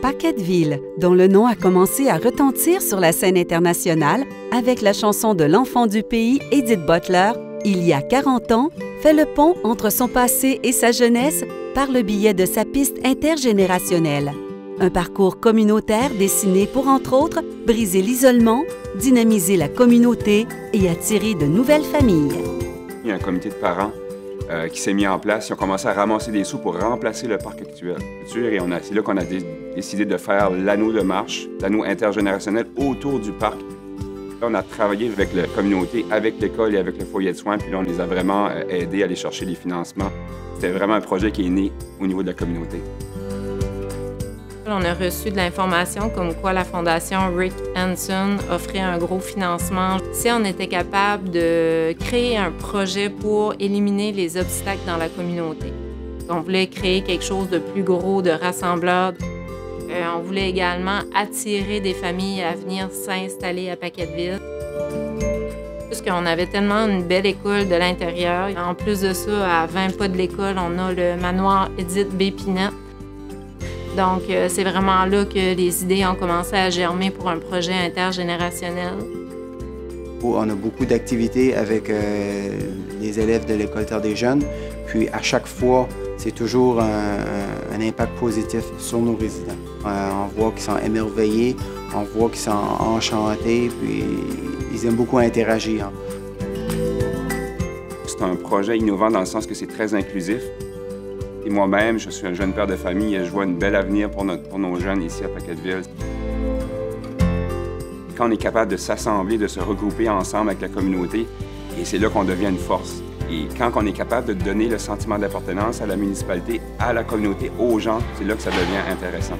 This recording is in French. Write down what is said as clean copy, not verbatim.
Paquetteville, dont le nom a commencé à retentir sur la scène internationale avec la chanson de l'enfant du pays Edith Butler, il y a 40 ans, fait le pont entre son passé et sa jeunesse par le biais de sa piste intergénérationnelle. Un parcours communautaire destiné pour, entre autres, briser l'isolement, dynamiser la communauté et attirer de nouvelles familles. Il y a un comité de parents qui s'est mis en place. Ils ont commencé à ramasser des sous pour remplacer le parc actuel. Et c'est là qu'on a décidé de faire l'anneau de marche, l'anneau intergénérationnel autour du parc. Là, on a travaillé avec la communauté, avec l'école et avec le foyer de soins, puis là, on les a vraiment aidés à aller chercher les financements. C'était vraiment un projet qui est né au niveau de la communauté. On a reçu de l'information comme quoi la Fondation Rick Hansen offrait un gros financement. Si on était capable de créer un projet pour éliminer les obstacles dans la communauté. On voulait créer quelque chose de plus gros, de rassembleur. On voulait également attirer des familles à venir s'installer à Paquetteville. Puisqu'on avait tellement une belle école de l'intérieur. En plus de ça, à 20 pas de l'école, on a le manoir Edith Bépinette. Donc, c'est vraiment là que les idées ont commencé à germer pour un projet intergénérationnel. On a beaucoup d'activités avec les élèves de l'École Terre des Jeunes. Puis, à chaque fois, c'est toujours un impact positif sur nos résidents. On voit qu'ils sont émerveillés, on voit qu'ils sont enchantés, puis ils aiment beaucoup interagir. C'est un projet innovant dans le sens que c'est très inclusif. Et moi-même, je suis un jeune père de famille et je vois une belle avenir pour nos jeunes ici à Paquetteville. Quand on est capable de s'assembler, de se regrouper ensemble avec la communauté, et c'est là qu'on devient une force. Et quand on est capable de donner le sentiment d'appartenance à la municipalité, à la communauté, aux gens, c'est là que ça devient intéressant.